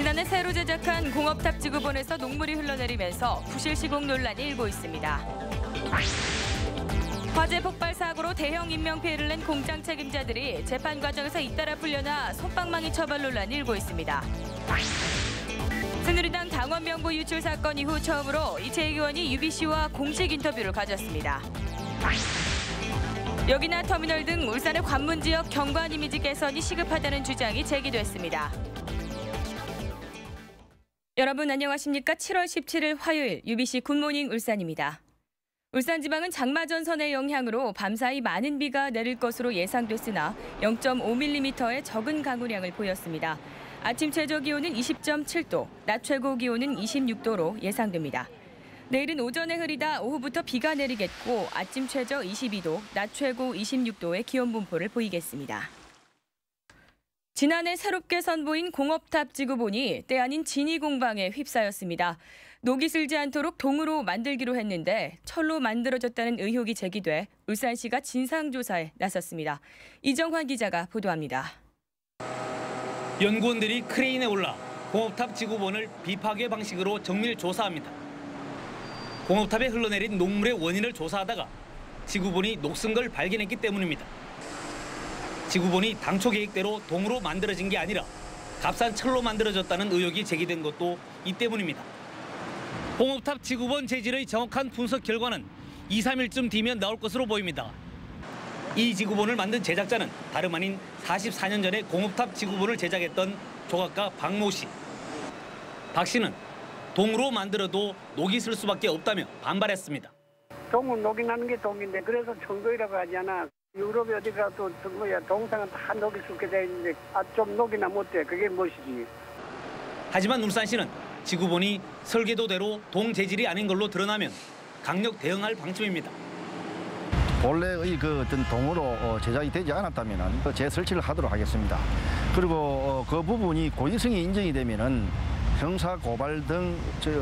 지난해 새로 제작한 공업탑 지구본에서 녹물이 흘러내리면서 부실 시공 논란이 일고 있습니다. 화재 폭발 사고로 대형 인명피해를 낸 공장 책임자들이 재판 과정에서 잇따라 풀려나 솜방망이 처벌 논란이 일고 있습니다. 새누리당 당원 명부 유출 사건 이후 처음으로 이채익 의원이 UBC와 공식 인터뷰를 가졌습니다. 여기나 터미널 등 울산의 관문 지역 경관 이미지 개선이 시급하다는 주장이 제기됐습니다. 여러분 안녕하십니까? 7월 17일 화요일 UBC 굿모닝 울산입니다. 울산지방은 장마전선의 영향으로 밤사이 많은 비가 내릴 것으로 예상됐으나 0.5mm의 적은 강우량을 보였습니다. 아침 최저 기온은 20.7도, 낮 최고 기온은 26도로 예상됩니다. 내일은 오전에 흐리다 오후부터 비가 내리겠고 아침 최저 22도, 낮 최고 26도의 기온 분포를 보이겠습니다. 지난해 새롭게 선보인 공업탑 지구본이 때 아닌 진위 공방에 휩싸였습니다. 녹이 슬지 않도록 동으로 만들기로 했는데 철로 만들어졌다는 의혹이 제기돼 울산시가 진상조사에 나섰습니다. 이정환 기자가 보도합니다. 연구원들이 크레인에 올라 공업탑 지구본을 비파괴 방식으로 정밀 조사합니다. 공업탑에 흘러내린 녹물의 원인을 조사하다가 지구본이 녹슨 걸 발견했기 때문입니다. 지구본이 당초 계획대로 동으로 만들어진 게 아니라 값싼 철로 만들어졌다는 의혹이 제기된 것도 이 때문입니다. 공업탑 지구본 재질의 정확한 분석 결과는 2, 3일쯤 뒤면 나올 것으로 보입니다. 이 지구본을 만든 제작자는 다름 아닌 44년 전에 공업탑 지구본을 제작했던 조각가 박모 씨. 박 씨는 동으로 만들어도 녹이 슬 수밖에 없다며 반발했습니다. 동은 녹이 나는 게 동인데 그래서 청도이라고 하지 않아. 유럽에 어디 가도 뭐야 동상은 다 녹이 슬게 돼 있는데 좀 녹이나 못돼. 그게 무엇이지. 하지만 울산시는 지구본이 설계도대로 동 재질이 아닌 걸로 드러나면 강력 대응할 방침입니다. 본래의 그 어떤 동으로 제작이 되지 않았다면 재설치를 하도록 하겠습니다. 그리고 그 부분이 고의성이 인정이 되면은 형사 고발 등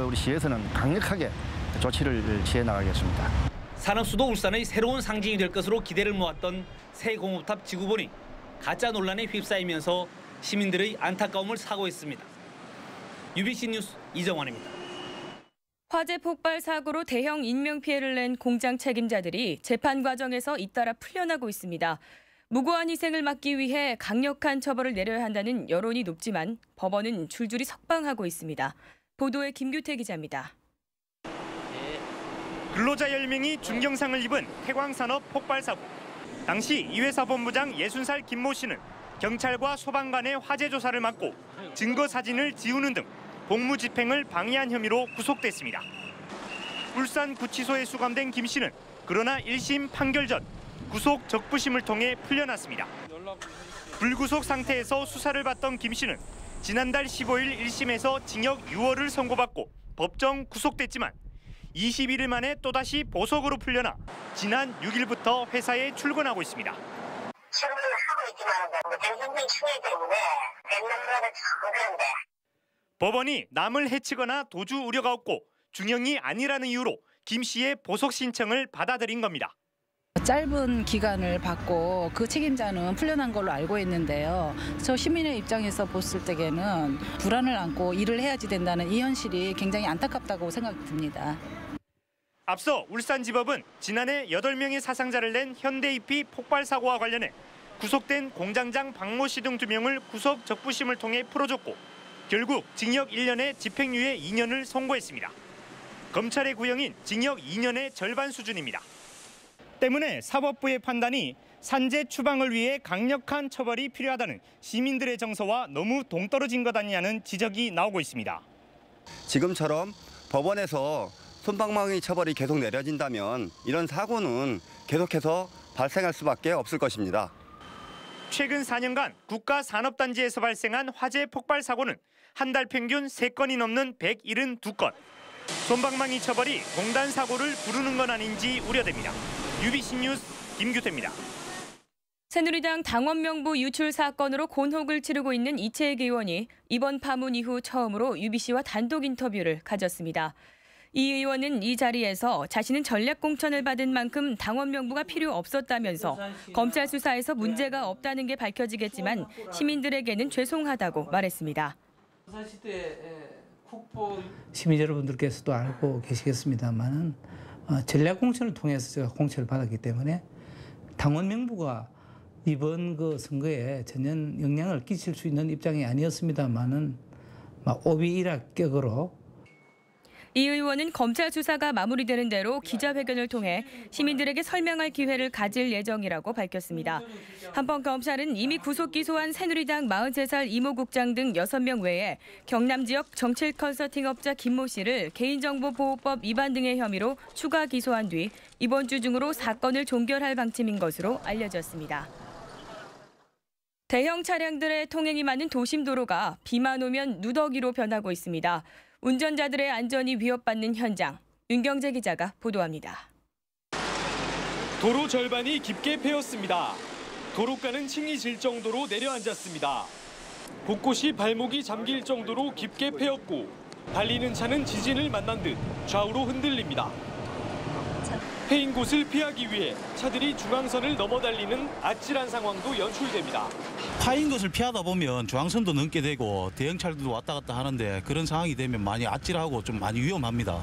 우리 시에서는 강력하게 조치를 취해 나가겠습니다. 산업수도 울산의 새로운 상징이 될 것으로 기대를 모았던 새 공업탑 지구본이 가짜 논란에 휩싸이면서 시민들의 안타까움을 사고 있습니다. UBC 뉴스 이정환입니다. 화재 폭발 사고로 대형 인명피해를 낸 공장 책임자들이 재판 과정에서 잇따라 풀려나고 있습니다. 무고한 희생을 막기 위해 강력한 처벌을 내려야 한다는 여론이 높지만 법원은 줄줄이 석방하고 있습니다. 보도에 김규태 기자입니다. 근로자 10명이 중경상을 입은 태광산업 폭발 사고. 당시 이 회사 본부장 60살 김모 씨는 경찰과 소방 간의 화재 조사를 맡고 증거 사진을 지우는 등 복무집행을 방해한 혐의로 구속됐습니다. 울산구치소에 수감된 김 씨는 그러나 1심 판결 전 구속 적부심을 통해 풀려났습니다. 불구속 상태에서 수사를 받던 김 씨는 지난달 15일 1심에서 징역 6월을 선고받고 법정 구속됐지만 21일 만에 또다시 보석으로 풀려나 지난 6일부터 회사에 출근하고 있습니다. 출근을 하고 있지만 정신적인 충격 때문에 맨날 참 그런데. 법원이 남을 해치거나 도주 우려가 없고 중형이 아니라는 이유로 김 씨의 보석 신청을 받아들인 겁니다. 짧은 기간을 받고 그 책임자는 풀려난 걸로 알고 있는데요. 저 시민의 입장에서 봤을 때에는 불안을 안고 일을 해야지 된다는 이 현실이 굉장히 안타깝다고 생각됩니다. 앞서 울산지법은 지난해 8명의 사상자를 낸 현대이피 폭발 사고와 관련해 구속된 공장장 박모 씨 등 2명을 구속 적부심을 통해 풀어줬고 결국 징역 1년에 집행유예 2년을 선고했습니다. 검찰의 구형인 징역 2년의 절반 수준입니다. 때문에 사법부의 판단이 산재 추방을 위해 강력한 처벌이 필요하다는 시민들의 정서와 너무 동떨어진 것 아니냐는 지적이 나오고 있습니다. 지금처럼 법원에서 솜방망이 처벌이 계속 내려진다면 이런 사고는 계속해서 발생할 수밖에 없을 것입니다. 최근 4년간 국가산업단지에서 발생한 화재 폭발 사고는 한 달 평균 3건이 넘는 172건. 솜방망이 처벌이 공단 사고를 부르는 건 아닌지 우려됩니다. UBC 뉴스 김규태입니다. 새누리당 당원 명부 유출 사건으로 곤혹을 치르고 있는 이채익 의원이 이번 파문 이후 처음으로 UBC와 단독 인터뷰를 가졌습니다. 이 의원은 이 자리에서 자신은 전략 공천을 받은 만큼 당원 명부가 필요 없었다면서 검찰 수사에서 문제가 없다는 게 밝혀지겠지만 시민들에게는 죄송하다고 말했습니다. 시민 여러분들께서도 알고 계시겠습니다만은 전략 공천을 통해서 제가 공천을 받았기 때문에 당원 명부가 이번 그 선거에 전혀 영향을 끼칠 수 있는 입장이 아니었습니다만은 오비일학격으로. 이 의원은 검찰 수사가 마무리되는 대로 기자회견을 통해 시민들에게 설명할 기회를 가질 예정이라고 밝혔습니다. 한편 검찰은 이미 구속 기소한 새누리당 43살 이모 국장 등 6명 외에 경남 지역 정칠 컨설팅업자 김모 씨를 개인정보보호법 위반 등의 혐의로 추가 기소한 뒤 이번 주 중으로 사건을 종결할 방침인 것으로 알려졌습니다. 대형 차량들의 통행이 많은 도심 도로가 비만 오면 누더기로 변하고 있습니다. 운전자들의 안전이 위협받는 현장, 윤경재 기자가 보도합니다. 도로 절반이 깊게 패였습니다. 도로가는 층이 질 정도로 내려앉았습니다. 곳곳이 발목이 잠길 정도로 깊게 패였고 달리는 차는 지진을 만난 듯 좌우로 흔들립니다. 패인 곳을 피하기 위해 차들이 중앙선을 넘어 달리는 아찔한 상황도 연출됩니다. 파인 것을 피하다 보면 중앙선도 넘게 되고 대형차들도 왔다 갔다 하는데 그런 상황이 되면 많이 아찔하고 좀 많이 위험합니다.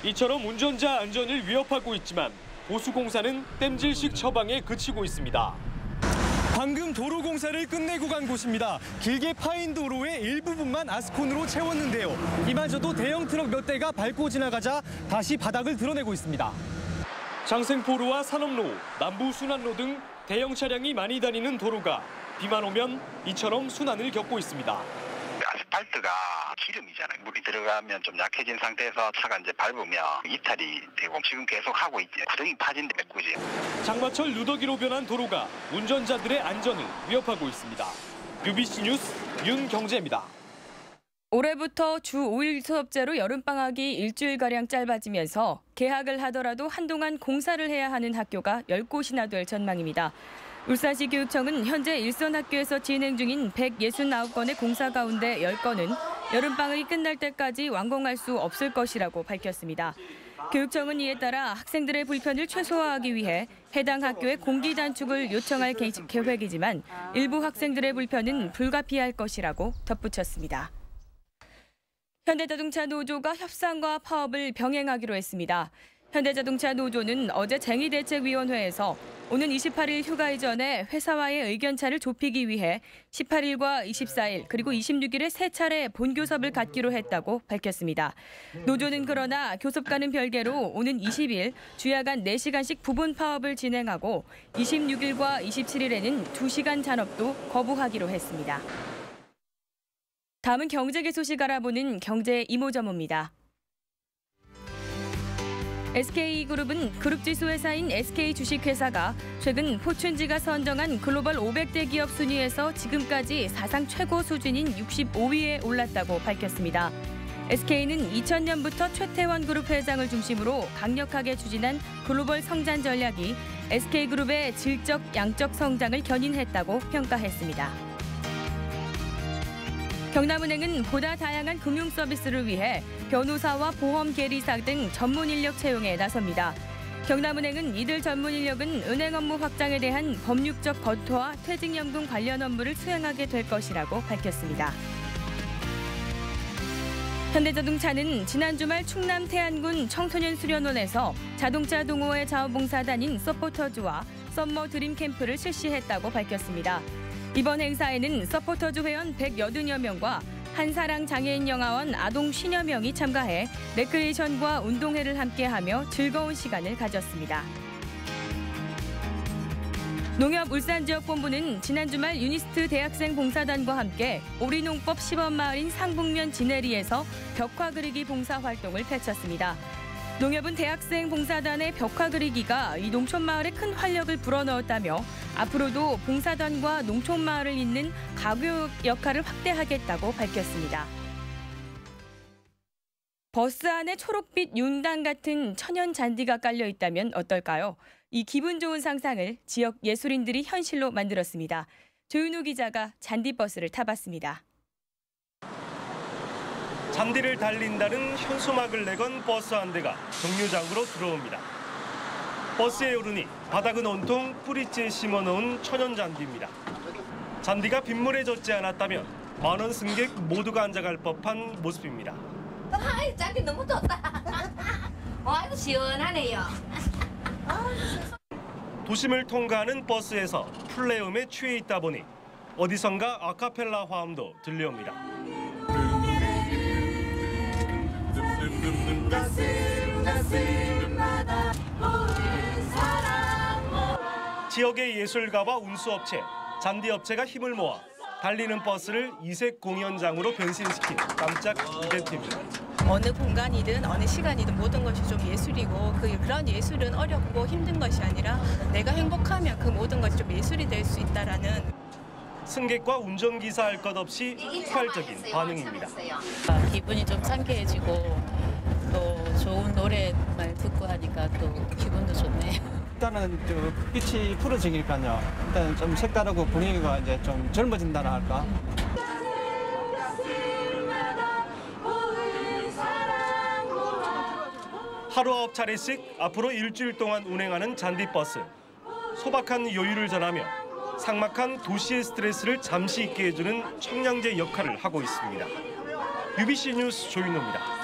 이처럼 운전자 안전을 위협하고 있지만 보수공사는 땜질식 처방에 그치고 있습니다. 방금 도로 공사를 끝내고 간 곳입니다. 길게 파인 도로의 일부분만 아스콘으로 채웠는데요. 이마저도 대형 트럭 몇 대가 밟고 지나가자 다시 바닥을 드러내고 있습니다. 장생포로와 산업로, 남부순환로 등 대형 차량이 많이 다니는 도로가 비만 오면 이처럼 순환을 겪고 있습니다. 아스팔트가 기름이잖아요. 물이 들어가면 좀 약해진 상태에서 차가 이제 밟으면 이탈이 되고 지금 계속 하고 있지. 구덩이 파진데 메꾸지. 장마철 누더기로 변한 도로가 운전자들의 안전을 위협하고 있습니다. UBC 뉴스 윤경재입니다. 올해부터 주 5일 수업제로 여름방학이 일주일가량 짧아지면서 개학을 하더라도 한동안 공사를 해야 하는 학교가 10곳이나 될 전망입니다. 울산시 교육청은 현재 일선 학교에서 진행 중인 169건의 공사 가운데 10건은 여름방학이 끝날 때까지 완공할 수 없을 것이라고 밝혔습니다. 교육청은 이에 따라 학생들의 불편을 최소화하기 위해 해당 학교에 공기 단축을 요청할 계획이지만 일부 학생들의 불편은 불가피할 것이라고 덧붙였습니다. 현대자동차 노조가 협상과 파업을 병행하기로 했습니다. 현대자동차 노조는 어제 쟁의대책위원회에서 오는 28일 휴가 이전에 회사와의 의견차를 좁히기 위해 18일과 24일 그리고 26일에 3차례 본교섭을 갖기로 했다고 밝혔습니다. 노조는 그러나 교섭과는 별개로 오는 20일 주야간 4시간씩 부분 파업을 진행하고 26일과 27일에는 2시간 잔업도 거부하기로 했습니다. 다음은 경제계 소식 알아보는 경제 이모저모입니다. SK그룹은 그룹지수 회사인 SK 주식회사가 최근 포춘지가 선정한 글로벌 500대 기업 순위에서 지금까지 사상 최고 수준인 65위에 올랐다고 밝혔습니다. SK는 2000년부터 최태원 그룹 회장을 중심으로 강력하게 추진한 글로벌 성장 전략이 SK그룹의 질적, 양적 성장을 견인했다고 평가했습니다. 경남은행은 보다 다양한 금융 서비스를 위해 변호사와 보험 계리사 등 전문 인력 채용에 나섭니다. 경남은행은 이들 전문 인력은 은행 업무 확장에 대한 법률적 검토와 퇴직연금 관련 업무를 수행하게 될 것이라고 밝혔습니다. 현대자동차는 지난 주말 충남 태안군 청소년 수련원에서 자동차 동호회 자원봉사단인 서포터즈와 썸머 드림 캠프를 실시했다고 밝혔습니다. 이번 행사에는 서포터즈 회원 180여 명과 한사랑 장애인 영화원 아동 50여 명이 참가해 레크레이션과 운동회를 함께하며 즐거운 시간을 가졌습니다. 농협울산지역본부는 지난 주말 유니스트 대학생 봉사단과 함께 오리농법 시범마을인 상북면 지내리에서 벽화 그리기 봉사 활동을 펼쳤습니다. 농협은 대학생 봉사단의 벽화 그리기가 이 농촌마을에 큰 활력을 불어넣었다며 앞으로도 봉사단과 농촌마을을 잇는 가교 역할을 확대하겠다고 밝혔습니다. 버스 안에 초록빛 윤당 같은 천연 잔디가 깔려 있다면 어떨까요? 이 기분 좋은 상상을 지역 예술인들이 현실로 만들었습니다. 조윤우 기자가 잔디버스를 타봤습니다. 잔디를 달린다는 현수막을 내건 버스 한 대가 정류장으로 들어옵니다. 버스에 오르니 바닥은 온통 뿌리째 심어놓은 천연 잔디입니다. 잔디가 빗물에 젖지 않았다면 만원 승객 모두가 앉아갈 법한 모습입니다. 아이, 짠이 너무 좋다. 아이고 시원하네요. 도심을 통과하는 버스에서 플레음에 취해 있다 보니 어디선가 아카펠라 화음도 들려옵니다. 지역의 예술가와 운수업체, 잔디업체가 힘을 모아 달리는 버스를 이색 공연장으로 변신시킨 깜짝 이벤트입니다. 어느 공간이든 어느 시간이든 모든 것이 좀 예술이고 그런 예술은 어렵고 힘든 것이 아니라 내가 행복하면 그 모든 것이 좀 예술이 될 수 있다라는 승객과 운전기사 할 것 없이 폭발적인 반응입니다. 기분이 좀 상쾌해지고 또 좋은 노래만 듣고 하니까 또 기분도 좋네요. 일단은 빛이 푸르지니까요. 일단 좀 색다르고 분위기가 이제 좀 젊어진다나 할까. 하루 9차례씩 앞으로 일주일 동안 운행하는 잔디버스. 소박한 여유를 전하며 삭막한 도시의 스트레스를 잠시 잊게 해주는 청량제 역할을 하고 있습니다. UBC 뉴스 조윤호입니다.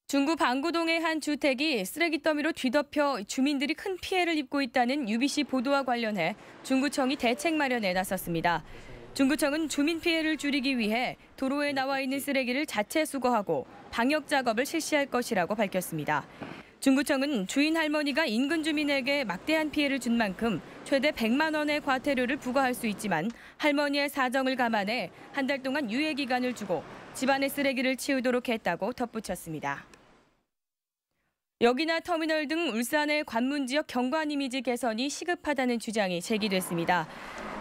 중구 방구동의 한 주택이 쓰레기 더미로 뒤덮여 주민들이 큰 피해를 입고 있다는 UBC 보도와 관련해 중구청이 대책 마련에 나섰습니다. 중구청은 주민 피해를 줄이기 위해 도로에 나와 있는 쓰레기를 자체 수거하고 방역 작업을 실시할 것이라고 밝혔습니다. 중구청은 주인 할머니가 인근 주민에게 막대한 피해를 준 만큼 최대 100만 원의 과태료를 부과할 수 있지만 할머니의 사정을 감안해 한 달 동안 유예 기간을 주고 집안의 쓰레기를 치우도록 했다고 덧붙였습니다. 역이나 터미널 등 울산의 관문 지역 경관 이미지 개선이 시급하다는 주장이 제기됐습니다.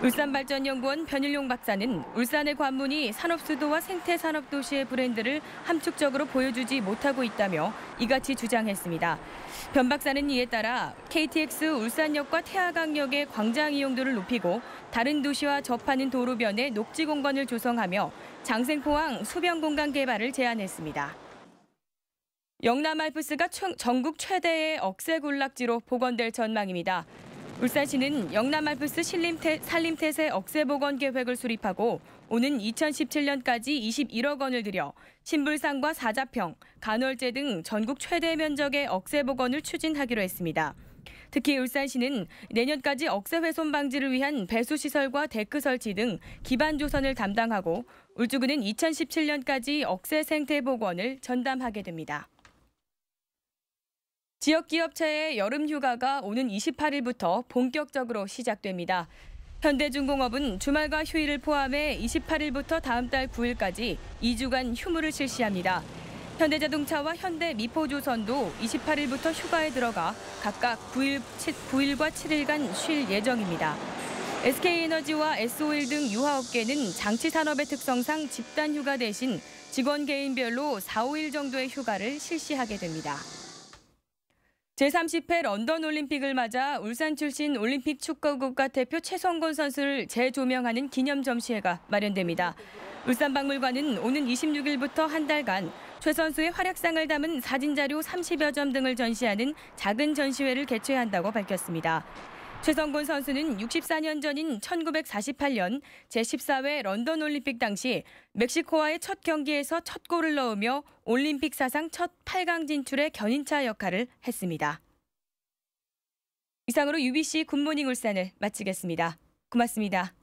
울산발전연구원 변일용 박사는 울산의 관문이 산업수도와 생태산업도시의 브랜드를 함축적으로 보여주지 못하고 있다며 이같이 주장했습니다. 변 박사는 이에 따라 KTX 울산역과 태화강역의 광장 이용도를 높이고 다른 도시와 접하는 도로변에 녹지공간을 조성하며 장생포항 수변공간 개발을 제안했습니다. 영남 알프스가 전국 최대의 억새군락지로 복원될 전망입니다. 울산시는 영남 알프스 산림태세 억새복원 계획을 수립하고 오는 2017년까지 21억 원을 들여 신불산과 사자평, 간월제 등 전국 최대 면적의 억새복원을 추진하기로 했습니다. 특히 울산시는 내년까지 억새 훼손 방지를 위한 배수시설과 데크 설치 등 기반 조성을 담당하고 울주군은 2017년까지 억새 생태 복원을 전담하게 됩니다. 지역 기업체의 여름 휴가가 오는 28일부터 본격적으로 시작됩니다. 현대중공업은 주말과 휴일을 포함해 28일부터 다음 달 9일까지 2주간 휴무를 실시합니다. 현대자동차와 현대미포조선도 28일부터 휴가에 들어가 각각 9일과 7일간 쉴 예정입니다. SK에너지와 S-오일 등 유화업계는 장치산업의 특성상 집단휴가 대신 직원 개인별로 4, 5일 정도의 휴가를 실시하게 됩니다. 제30회 런던 올림픽을 맞아 울산 출신 올림픽 축구 국가대표 최성곤 선수를 재조명하는 기념 전시회가 마련됩니다. 울산박물관은 오는 26일부터 한 달간 최 선수의 활약상을 담은 사진자료 30여 점 등을 전시하는 작은 전시회를 개최한다고 밝혔습니다. 최성곤 선수는 64년 전인 1948년 제14회 런던 올림픽 당시 멕시코와의 첫 경기에서 첫 골을 넣으며 올림픽 사상 첫 8강 진출의 견인차 역할을 했습니다. 이상으로 UBC 굿모닝 울산을 마치겠습니다. 고맙습니다.